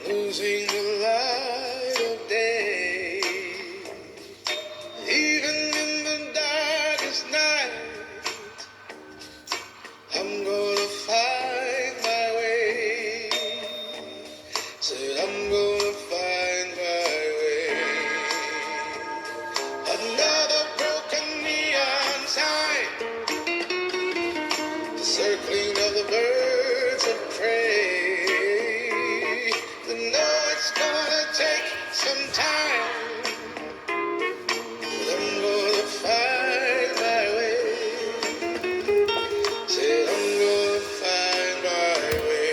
losing the light of day. Even in the darkest night, I'm gonna find my way. Said I'm gonna find my way. Another broken neon sign, the circling of the birds of prey. I know it's gonna take some time, but I'm gonna find my way. Said I'm gonna find my way.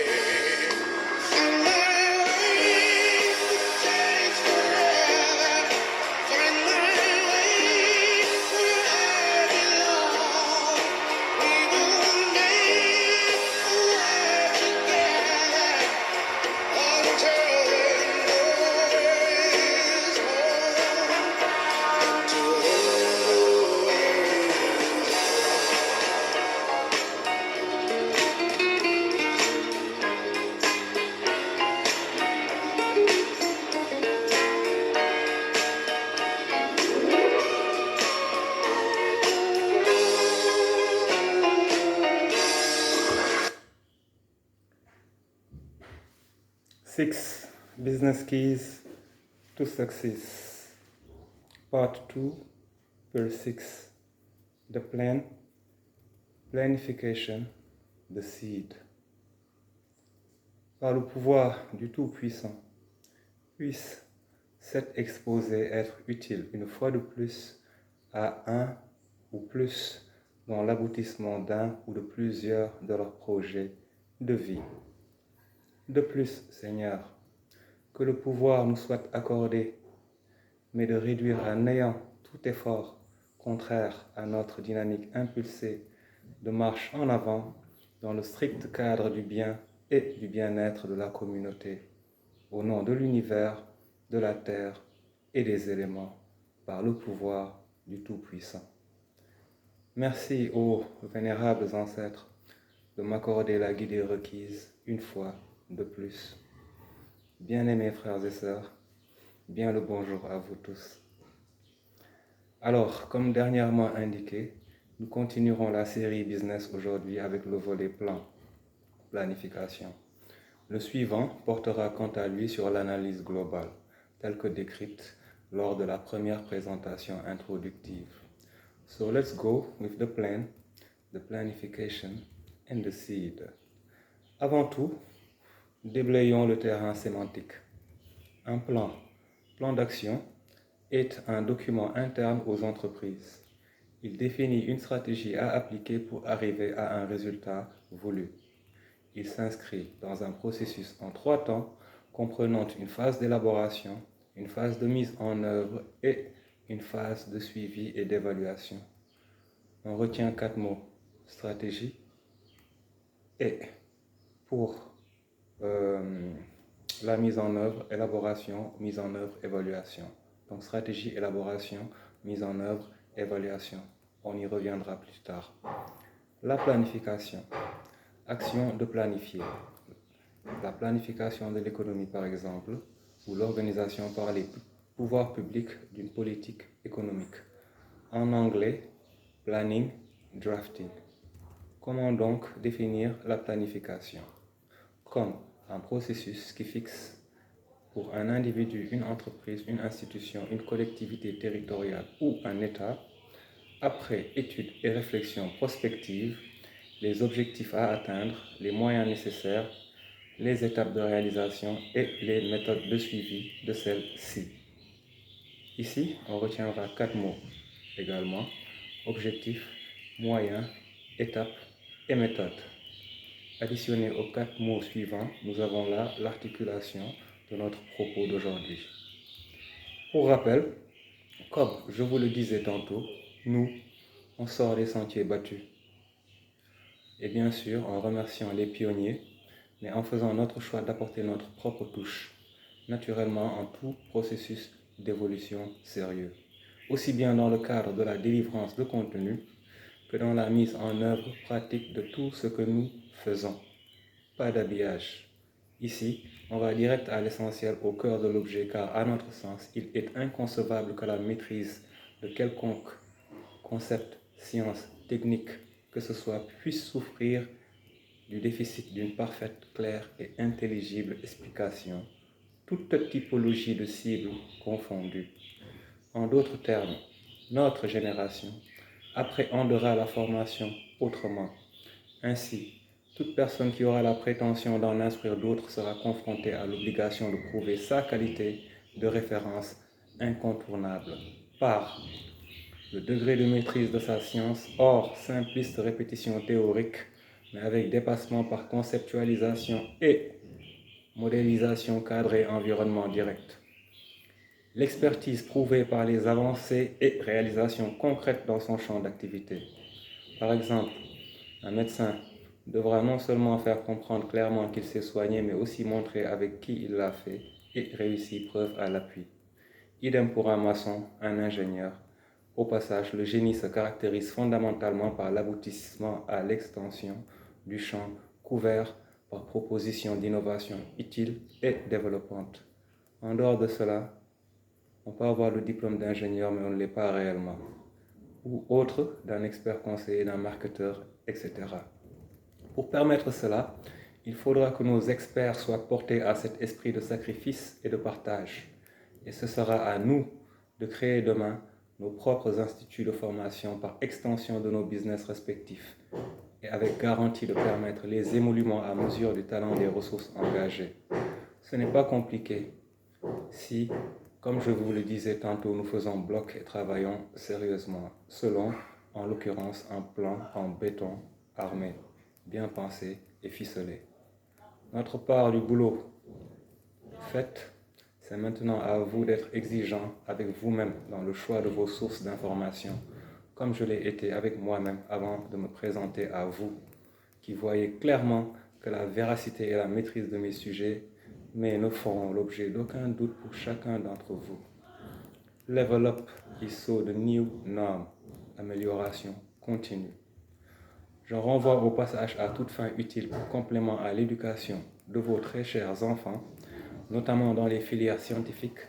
Find my way to change forever. Find my way where I belong. We will make a way together until the noise home. Till the noise. 6 Business Keys to Success. Part 2, Part 6. The plan, planification, the seed. Par le pouvoir du Tout-Puissant, puisse cet exposé être utile une fois de plus à un ou plus dans l'aboutissement d'un ou de plusieurs de leurs projets de vie. De plus, Seigneur, que le pouvoir nous soit accordé, mais de réduire à néant tout effort contraire à notre dynamique impulsée de marche en avant dans le strict cadre du bien et du bien-être de la communauté, au nom de l'univers, de la terre et des éléments, par le pouvoir du Tout-Puissant. Merci, ô vénérables ancêtres, de m'accorder la guidée requise une fois de plus. Bien-aimés frères et sœurs, bien le bonjour à vous tous. Alors, comme dernièrement indiqué, nous continuerons la série business aujourd'hui avec le volet plan, planification. Le suivant portera quant à lui sur l'analyse globale, telle que décrite lors de la première présentation introductive. So let's go with the plan, the planification and the seed. Avant tout, déblayons le terrain sémantique. Un plan d'action, est un document interne aux entreprises. Il définit une stratégie à appliquer pour arriver à un résultat voulu. Il s'inscrit dans un processus en 3 temps, comprenant une phase d'élaboration, une phase de mise en œuvre et une phase de suivi et d'évaluation. On retient 4 mots: stratégie et pour la mise en œuvre, élaboration, mise en œuvre, évaluation. Donc stratégie, élaboration, mise en œuvre, évaluation. On y reviendra plus tard. La planification. Action de planifier. La planification de l'économie par exemple, ou l'organisation par les pouvoirs publics d'une politique économique. En anglais, planning, drafting. Comment donc définir la planification? Comme un processus qui fixe pour un individu, une entreprise, une institution, une collectivité territoriale ou un État, après étude et réflexion prospective, les objectifs à atteindre, les moyens nécessaires, les étapes de réalisation et les méthodes de suivi de celles-ci. Ici, on retiendra 4 mots également: objectif, moyens, étapes et méthode. Additionné aux 4 mots suivants, nous avons là l'articulation de notre propos d'aujourd'hui. Pour rappel, comme je vous le disais tantôt, nous, on sort des sentiers battus. Et bien sûr, en remerciant les pionniers, mais en faisant notre choix d'apporter notre propre touche, naturellement en tout processus d'évolution sérieux, aussi bien dans le cadre de la délivrance de contenu que dans la mise en œuvre pratique de tout ce que nous faisons. Pas d'habillage, Ici, on va direct à l'essentiel, au cœur de l'objet, car à notre sens, il est inconcevable que la maîtrise de quelconque concept, science, technique, que ce soit, puisse souffrir du déficit d'une parfaite, claire et intelligible explication, toute typologie de cible confondue. En d'autres termes, notre génération appréhendera la formation autrement. Ainsi, toute personne qui aura la prétention d'en instruire d'autres sera confrontée à l'obligation de prouver sa qualité de référence incontournable par le degré de maîtrise de sa science, hors simpliste répétition théorique, mais avec dépassement par conceptualisation et modélisation cadrée environnement direct. L'expertise prouvée par les avancées et réalisations concrètes dans son champ d'activité. Par exemple, un médecin devra non seulement faire comprendre clairement qu'il s'est soigné, mais aussi montrer avec qui il l'a fait et réussi, preuve à l'appui. Idem pour un maçon, un ingénieur. Au passage, le génie se caractérise fondamentalement par l'aboutissement à l'extension du champ couvert par proposition d'innovation utile et développante. En dehors de cela, on peut avoir le diplôme d'ingénieur, mais on ne l'est pas réellement. Ou autre d'un expert conseiller, d'un marketeur, etc. Pour permettre cela, il faudra que nos experts soient portés à cet esprit de sacrifice et de partage. Et ce sera à nous de créer demain nos propres instituts de formation par extension de nos business respectifs et avec garantie de permettre les émoluments à mesure du talent des ressources engagées. Ce n'est pas compliqué si, comme je vous le disais tantôt, nous faisons bloc et travaillons sérieusement, selon, en l'occurrence, un plan en béton armé, bien pensé et ficelé. Notre part du boulot faite, c'est maintenant à vous d'être exigeant avec vous-même dans le choix de vos sources d'information, comme je l'ai été avec moi-même avant de me présenter à vous, qui voyez clairement que la véracité et la maîtrise de mes sujets mais ne feront l'objet d'aucun doute pour chacun d'entre vous. Level up is so the new norm. Amélioration continue. Je renvoie au passage à toute fin utile pour complément à l'éducation de vos très chers enfants, notamment dans les filières scientifiques,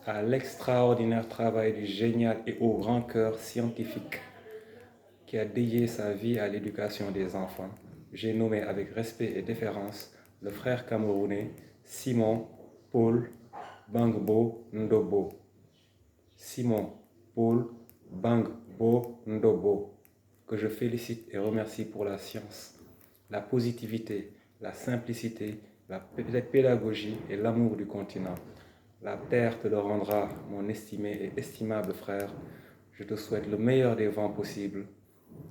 à l'extraordinaire travail du génial et au grand cœur scientifique qui a dédié sa vie à l'éducation des enfants. J'ai nommé avec respect et déférence le frère camerounais Simon Paul Bangbo Ndobo. Simon Paul Bangbo Ndobo, que je félicite et remercie pour la science, la positivité, la simplicité, la pédagogie et l'amour du continent. La terre te le rendra, mon estimé et estimable frère. Je te souhaite le meilleur des vents possibles,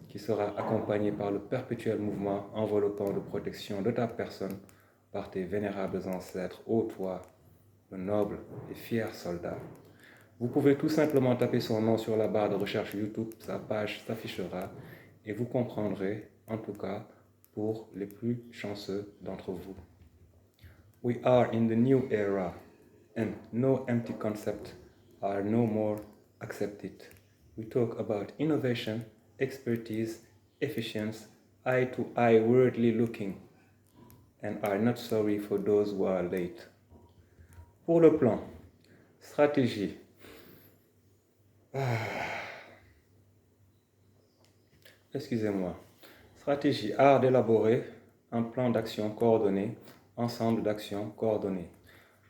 qui sera accompagné par le perpétuel mouvement enveloppant de protection de ta personne par tes vénérables ancêtres, ô toi, le noble et fier soldat. Vous pouvez tout simplement taper son nom sur la barre de recherche YouTube, sa page s'affichera et vous comprendrez, en tout cas pour les plus chanceux d'entre vous. We are in the new era and no empty concepts are no more accepted. We talk about innovation, expertise, efficiency, eye-to-eye worldly looking, and are not sorry for those who are late. Pour le plan, stratégie. Excusez-moi. Stratégie, art d'élaborer un plan d'action coordonné, ensemble d'actions coordonnées.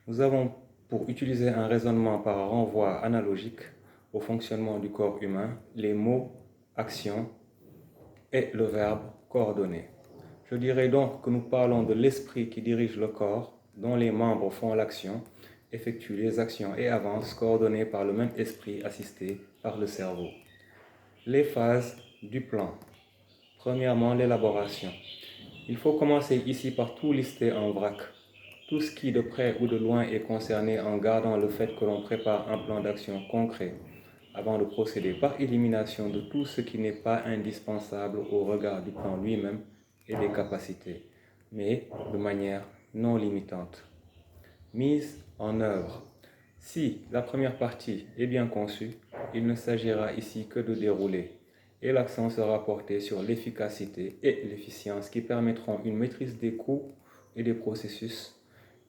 Nous avons, pour utiliser un raisonnement par renvoi analogique au fonctionnement du corps humain, les mots action et le verbe coordonner. Je dirais donc que nous parlons de l'esprit qui dirige le corps, dont les membres font l'action, effectuent les actions et avancent coordonnées par le même esprit assisté par le cerveau. Les phases du plan. Premièrement, l'élaboration. Il faut commencer ici par tout lister en vrac. Tout ce qui de près ou de loin est concerné en gardant le fait que l'on prépare un plan d'action concret avant de procéder par élimination de tout ce qui n'est pas indispensable au regard du plan lui-même et des capacités, mais de manière non limitante. Mise en œuvre. Si la première partie est bien conçue, il ne s'agira ici que de dérouler, et l'accent sera porté sur l'efficacité et l'efficience qui permettront une maîtrise des coûts et des processus,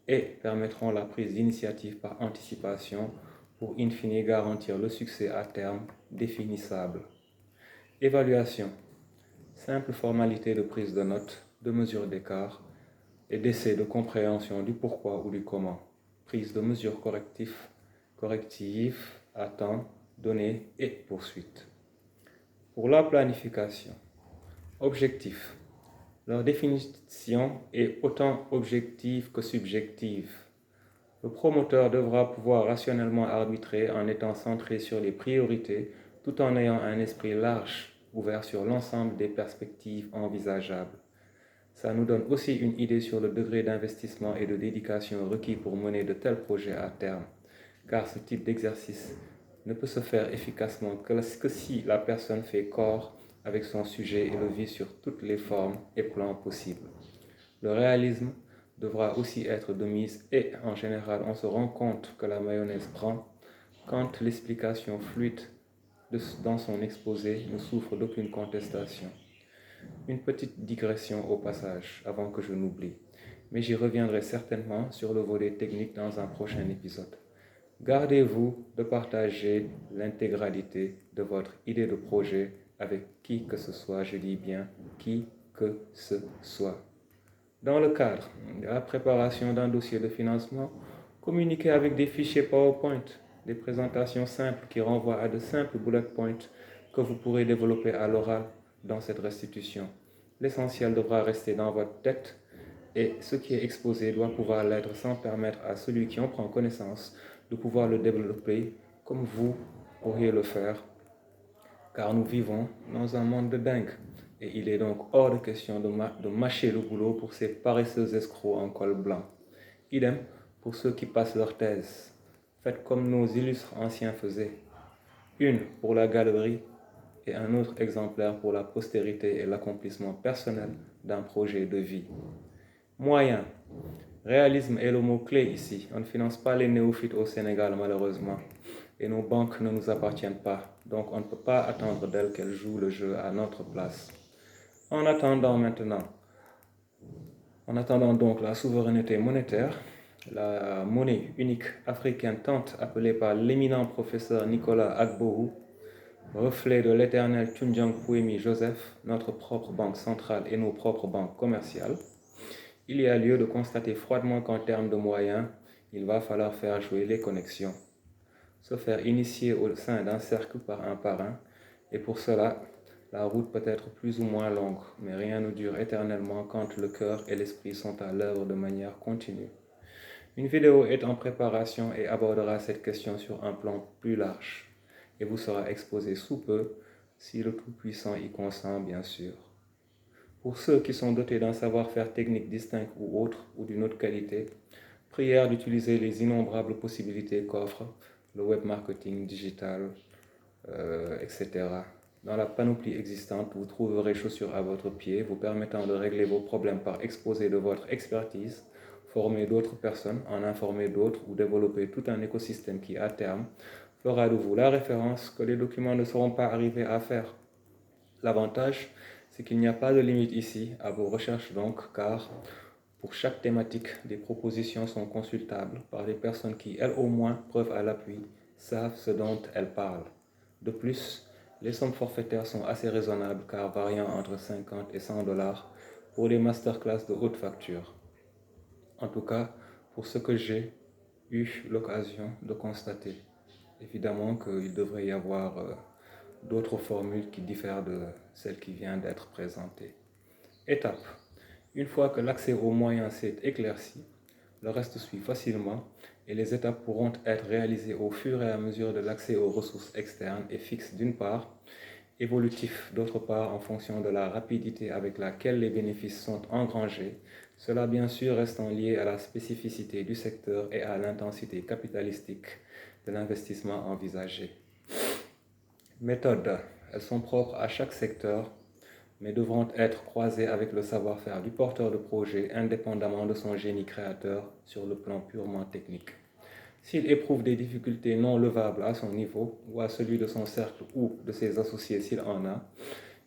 et permettront la prise d'initiative par anticipation pour in fine garantir le succès à terme définissable. Évaluation. Simple formalité de prise de notes, de mesure d'écart et d'essai de compréhension du pourquoi ou du comment. Prise de mesures correctives à temps donné et poursuite. Pour la planification. Objectif. Leur définition est autant objective que subjective. Le promoteur devra pouvoir rationnellement arbitrer en étant centré sur les priorités tout en ayant un esprit large, ouvert sur l'ensemble des perspectives envisageables. Ça nous donne aussi une idée sur le degré d'investissement et de dédication requis pour mener de tels projets à terme, car ce type d'exercice ne peut se faire efficacement que si la personne fait corps avec son sujet et le vit sur toutes les formes et plans possibles. Le réalisme devra aussi être de mise et, en général, on se rend compte que la mayonnaise prend quand l'explication fluide dans son exposé ne souffre d'aucune contestation. Une petite digression au passage, avant que je n'oublie, mais j'y reviendrai certainement sur le volet technique dans un prochain épisode. Gardez-vous de partager l'intégralité de votre idée de projet avec qui que ce soit, je dis bien qui que ce soit. Dans le cadre de la préparation d'un dossier de financement, communiquez avec des fichiers PowerPoint, des présentations simples qui renvoient à de simples bullet points que vous pourrez développer à l'oral dans cette restitution. L'essentiel devra rester dans votre tête et ce qui est exposé doit pouvoir l'être sans permettre à celui qui en prend connaissance de pouvoir le développer comme vous pourriez le faire, car nous vivons dans un monde de dingue. Et il est donc hors de question de mâcher le boulot pour ces paresseux escrocs en col blanc. Idem pour ceux qui passent leur thèse. Faites comme nos illustres anciens faisaient. Une pour la galerie et un autre exemplaire pour la postérité et l'accomplissement personnel d'un projet de vie. Moyen. Réalisme est le mot-clé ici. On ne finance pas les néophytes au Sénégal malheureusement. Et nos banques ne nous appartiennent pas. Donc on ne peut pas attendre d'elles qu'elles jouent le jeu à notre place. En attendant donc la souveraineté monétaire, la monnaie unique africaine tant appelée par l'éminent professeur Nicolas Agbohou, reflet de l'éternel Tchundjiang Pouemi Joseph, notre propre banque centrale et nos propres banques commerciales, il y a lieu de constater froidement qu'en termes de moyens, il va falloir faire jouer les connexions, se faire initier au sein d'un cercle par un, et pour cela, la route peut être plus ou moins longue, mais rien ne dure éternellement quand le cœur et l'esprit sont à l'œuvre de manière continue. Une vidéo est en préparation et abordera cette question sur un plan plus large, et vous sera exposé sous peu, si le Tout-Puissant y consent bien sûr. Pour ceux qui sont dotés d'un savoir-faire technique distinct ou autre, ou d'une autre qualité, prière d'utiliser les innombrables possibilités qu'offre le web marketing digital, etc. Dans la panoplie existante, vous trouverez chaussures à votre pied, vous permettant de régler vos problèmes par exposer de votre expertise, former d'autres personnes, en informer d'autres ou développer tout un écosystème qui, à terme, fera de vous la référence que les documents ne seront pas arrivés à faire. L'avantage, c'est qu'il n'y a pas de limite ici à vos recherches donc, car pour chaque thématique, des propositions sont consultables par des personnes qui, elles au moins, preuve à l'appui, savent ce dont elles parlent. De plus, les sommes forfaitaires sont assez raisonnables car variant entre 50 et 100 dollars pour les masterclass de haute facture. En tout cas, pour ce que j'ai eu l'occasion de constater. Évidemment qu'il devrait y avoir d'autres formules qui diffèrent de celle qui vient d'être présentée. Étape. Une fois que l'accès aux moyens s'est éclairci, le reste suit facilement et les étapes pourront être réalisées au fur et à mesure de l'accès aux ressources externes et fixes d'une part, évolutif d'autre part en fonction de la rapidité avec laquelle les bénéfices sont engrangés, cela bien sûr restant lié à la spécificité du secteur et à l'intensité capitalistique de l'investissement envisagé. Méthodes. Elles sont propres à chaque secteur, mais devront être croisées avec le savoir-faire du porteur de projet indépendamment de son génie créateur sur le plan purement technique. S'il éprouve des difficultés non levables à son niveau ou à celui de son cercle ou de ses associés s'il en a,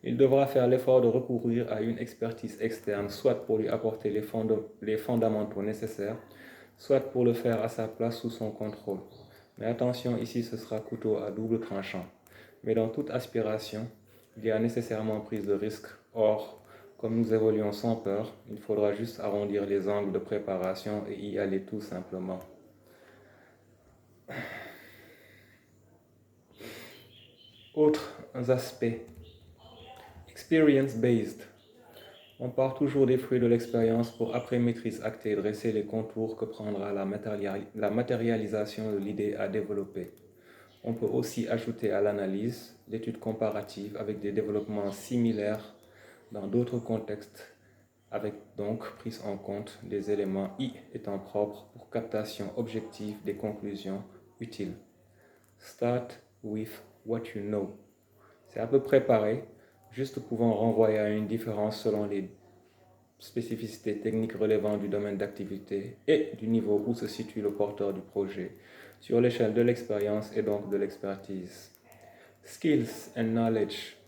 il devra faire l'effort de recourir à une expertise externe, soit pour lui apporter les fondamentaux nécessaires, soit pour le faire à sa place sous son contrôle. Mais attention, ici ce sera couteau à double tranchant. Mais dans toute aspiration, il y a nécessairement prise de risque. Or, comme nous évoluons sans peur, il faudra juste arrondir les angles de préparation et y aller tout simplement. Autres aspects. Experience-based. On part toujours des fruits de l'expérience pour, après maîtrise actée, dresser les contours que prendra la matérialisation de l'idée à développer. On peut aussi ajouter à l'analyse l'étude comparative avec des développements similaires dans d'autres contextes, avec donc prise en compte des éléments I étant propres pour captation objective des conclusions utiles. Start with what you know. C'est à peu près pareil, juste pouvant renvoyer à une différence selon les spécificités techniques relevant du domaine d'activité et du niveau où se situe le porteur du projet, sur l'échelle de l'expérience et donc de l'expertise. Skills and knowledge.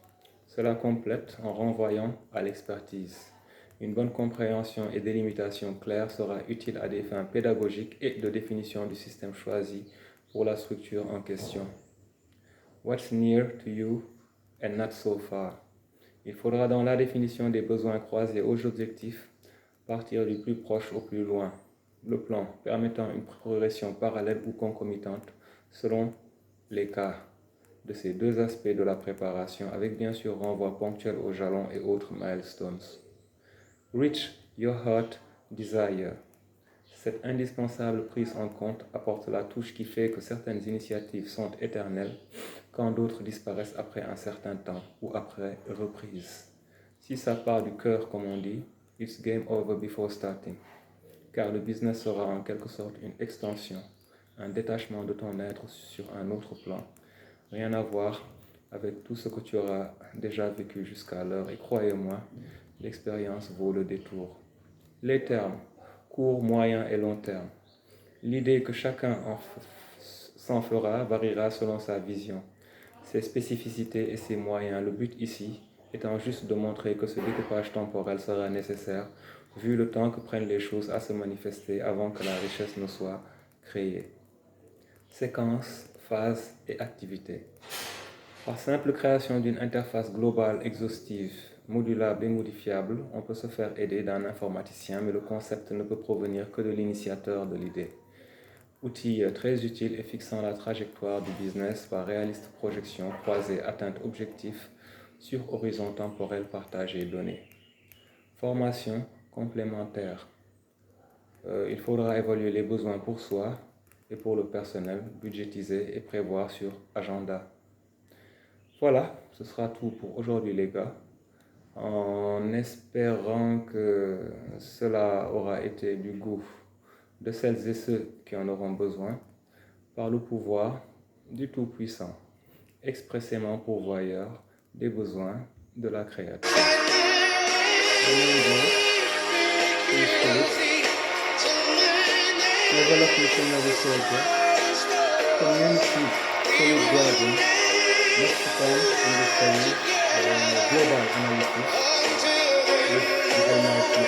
Cela complète en renvoyant à l'expertise. Une bonne compréhension et délimitation claire sera utile à des fins pédagogiques et de définition du système choisi pour la structure en question. What's near to you and not so far. Il faudra dans la définition des besoins croisés aux objectifs partir du plus proche au plus loin. Le plan permettant une progression parallèle ou concomitante selon les cas de ces deux aspects de la préparation, avec bien sûr renvoi ponctuel aux jalons et autres milestones. Reach your heart desire. Cette indispensable prise en compte apporte la touche qui fait que certaines initiatives sont éternelles, quand d'autres disparaissent après un certain temps ou après reprise. Si ça part du cœur, comme on dit, it's game over before starting. Car le business sera en quelque sorte une extension, un détachement de ton être sur un autre plan. Rien à voir avec tout ce que tu auras déjà vécu jusqu'à l'heure. Et croyez-moi, l'expérience vaut le détour. Les termes, court, moyen et long terme. L'idée que chacun s'en fera variera selon sa vision, ses spécificités et ses moyens. Le but ici étant juste de montrer que ce découpage temporel sera nécessaire, vu le temps que prennent les choses à se manifester avant que la richesse ne soit créée. Séquence, phase et activité. Par simple création d'une interface globale exhaustive, modulable et modifiable, on peut se faire aider d'un informaticien, mais le concept ne peut provenir que de l'initiateur de l'idée. Outil très utile et fixant la trajectoire du business par réaliste projection, croisée, atteinte objectif sur horizon temporel partagé donné. Formation complémentaire. Il faudra évaluer les besoins pour soi et pour le personnel, budgétiser et prévoir sur agenda. Voilà, ce sera tout pour aujourd'hui les gars. En espérant que cela aura été du goût de celles et ceux qui en auront besoin, par le pouvoir du Tout-Puissant, expressément pourvoyeur des besoins de la créature. Mexican understanding global analysis with the Almighty